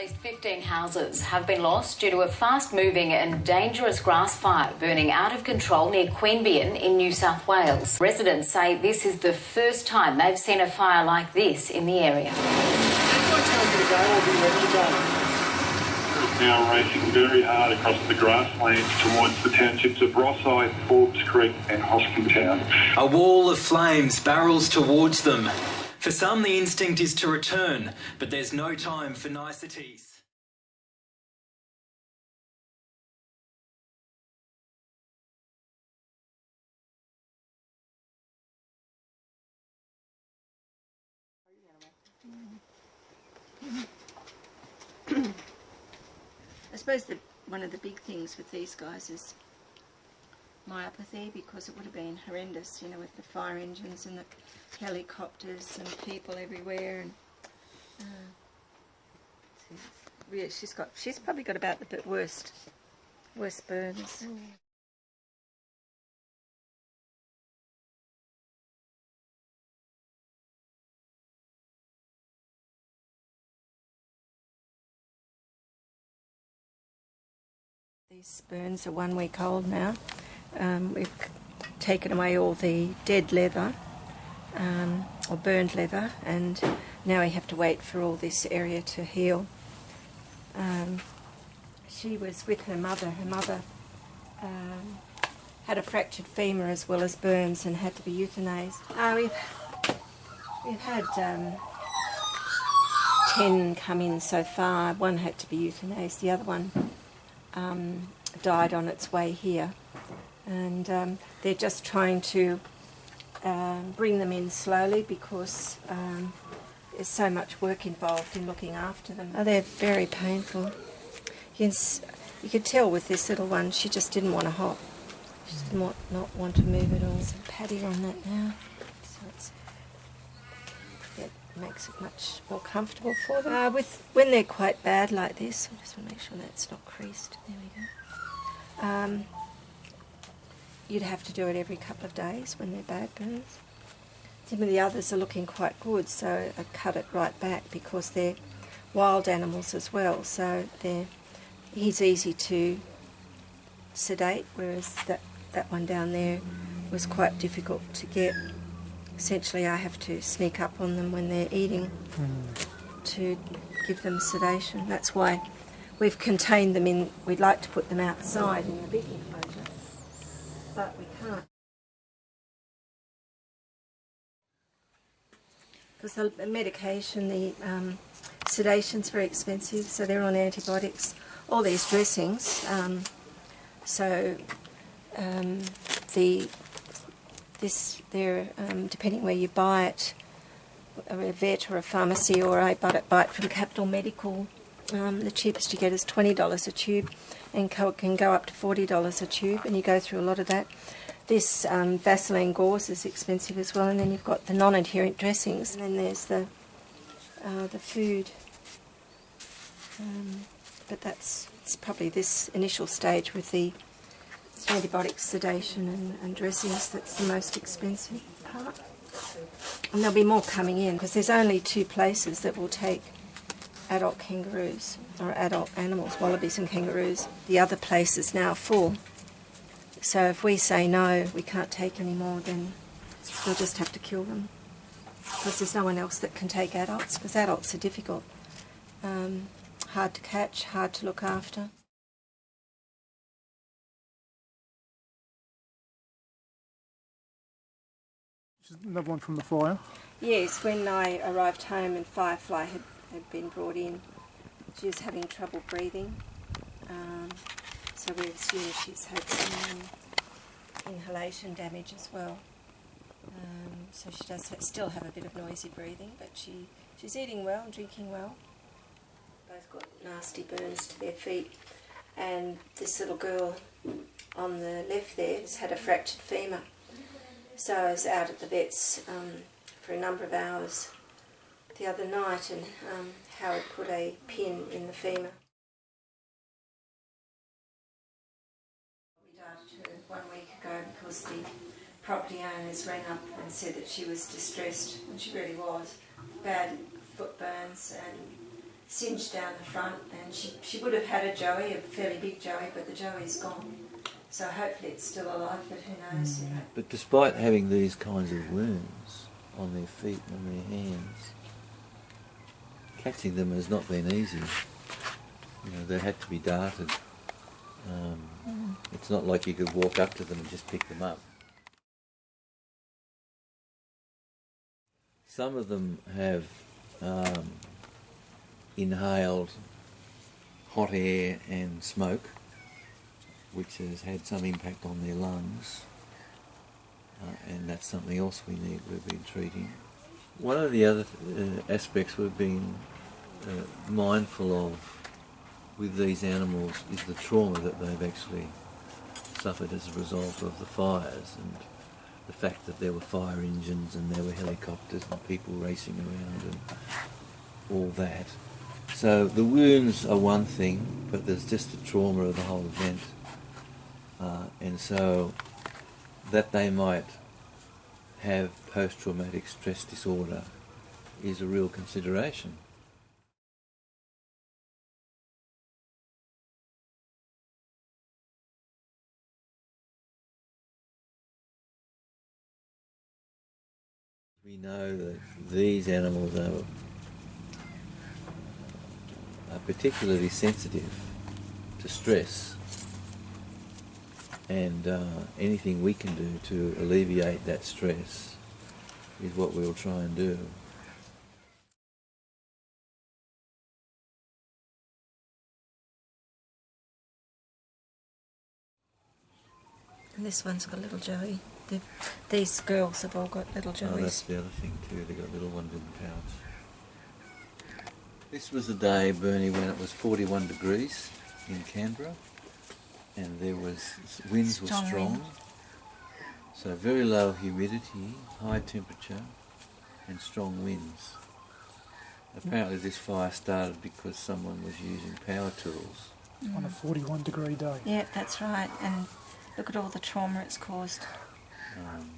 least 15 houses have been lost due to a fast-moving and dangerous grass fire burning out of control near Queanbeyan in New South Wales. Residents say this is the first time they've seen a fire like this in the area. Now racing very hard across the grasslands towards the townships of Rosyth, Forbes Creek and Hoskintown. A wall of flames barrels towards them. For some, the instinct is to return, but there's no time for niceties. I suppose one of the big things with these guys is myopathy, because it would have been horrendous, you know, with the fire engines and the helicopters and people everywhere. And yeah, she's probably got about the worst burns. These burns are 1 week old now. We've taken away all the dead leather, or burned leather, and now we have to wait for all this area to heal. She was with her mother. Her mother had a fractured femur as well as burns and had to be euthanased. We've had 10 come in so far. One had to be euthanased. The other one died on its way here, and they're just trying to bring them in slowly because there's so much work involved in looking after them. Oh, they're very painful. Yes, you could tell with this little one she just didn't want to hop. She did not want to move at all. There's a patty on that now, so it makes it much more comfortable for them. When they're quite bad like this, I just want to make sure that's not creased. There we go. You'd have to do it every couple of days when they're bad burns. Some of the others are looking quite good, so I cut it right back because they're wild animals as well, so he's easy to sedate, whereas that one down there was quite difficult to get. Essentially I have to sneak up on them when they're eating to give them sedation. That's why we've contained them in. We'd like to put them outside in the big enclosure, but we can't. Because the medication, the sedation's very expensive, so they're on antibiotics. All these dressings, depending where you buy it, a vet or a pharmacy, or I buy it from Capital Medical. The cheapest you get is $20 a tube, and can go up to $40 a tube, and you go through a lot of that. This Vaseline gauze is expensive as well, and then you've got the non-adherent dressings, and then there's the food. But it's probably this initial stage with the antibiotic sedation and dressings that's the most expensive part. And there'll be more coming in, because there's only 2 places that will take adult kangaroos, or adult animals, wallabies and kangaroos. The other place is now full. So if we say no, we can't take any more, then we'll just have to kill them. Because there's no one else that can take adults, because adults are difficult. Hard to catch, hard to look after. Another one from the fire? Yes, when I arrived home and Firefly had been brought in, she was having trouble breathing. So we assume she's had some inhalation damage as well. So she does still have a bit of noisy breathing, but she's eating well and drinking well. Both got nasty burns to their feet, and this little girl on the left there has had a fractured femur. So I was out at the vet's for a number of hours the other night, and Howard put a pin in the femur. We dived her 1 week ago because the property owners rang up and said that she was distressed, and she really was. Bad foot burns and singed down the front, and she would have had a joey, a fairly big joey, but the joey's gone. So hopefully it's still alive, but who knows? You know. But despite having these kinds of wounds on their feet and their hands, catching them has not been easy. You know, they had to be darted. It's not like you could walk up to them and just pick them up. Some of them have inhaled hot air and smoke, which has had some impact on their lungs, and that's something else we've been treating. One of the other aspects we've been mindful of with these animals is the trauma that they've actually suffered as a result of the fires, and the fact that there were fire engines and there were helicopters and people racing around and all that. So the wounds are one thing, but there's just the trauma of the whole event. And so that they might have post-traumatic stress disorder is a real consideration. We know that these animals are particularly sensitive to stress, and anything we can do to alleviate that stress is what we'll try and do. And this one's got a little joey. These girls have all got little joeys. Oh, that's the other thing too, they've got little ones in the pouch. This was the day, Bernie, when it was 41 degrees in Canberra, and winds were strong. Wind. So very low humidity, high temperature, and strong winds. Apparently this fire started because someone was using power tools. On a 41-degree day. Yeah, that's right. And look at all the trauma it's caused.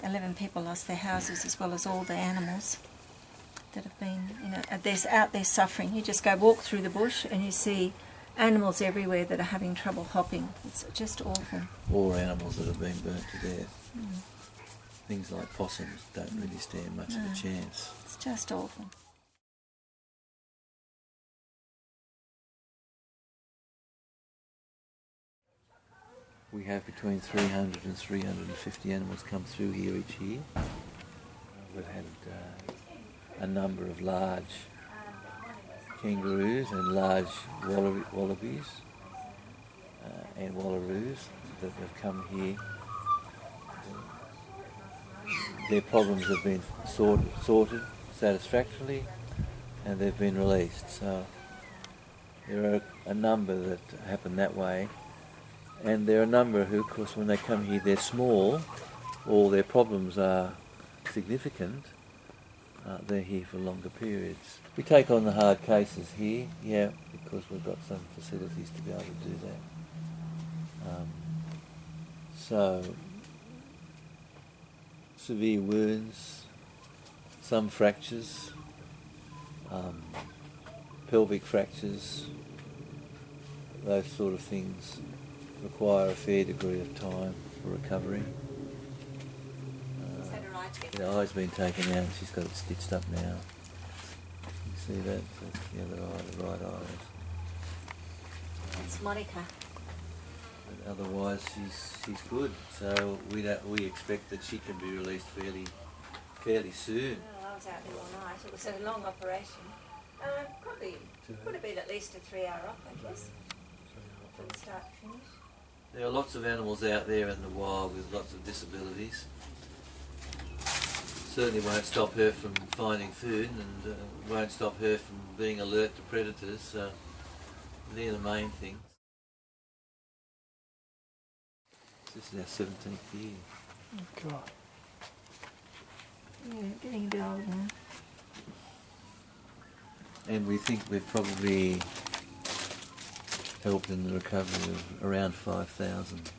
11 people lost their houses, as well as all the animals that have been, they're out there suffering. You just go walk through the bush and you see animals everywhere that are having trouble hopping. It's just awful. Or animals that have been burnt to death. Things like possums don't really stand much of a chance. It's just awful. We have between 300 and 350 animals come through here each year. We've had a number of large kangaroos and large wallabies and wallaroos that have come here. Their problems have been sorted satisfactorily, and they've been released. So there are a number that happen that way. And there are a number who, of course, when they come here, they're small, or their problems are significant. They're here for longer periods. We take on the hard cases here, because we've got some facilities to be able to do that. So, severe wounds, some fractures, pelvic fractures, those sort of things require a fair degree of time for recovery. The eye's been taken out and she's got it stitched up now. You see that? That's the other eye, the right eye. It's Monica. But otherwise she's good. So we expect that she can be released fairly soon. I was out there all night. It was a long operation. Probably would have been at least a 3-hour op, I guess, from start to finish. There are lots of animals out there in the wild with lots of disabilities. Certainly won't stop her from finding food, and won't stop her from being alert to predators, so they're the main things. This is our 17th year. Oh, God. Yeah, getting a bit old now. And we think we've probably helped in the recovery of around 5,000.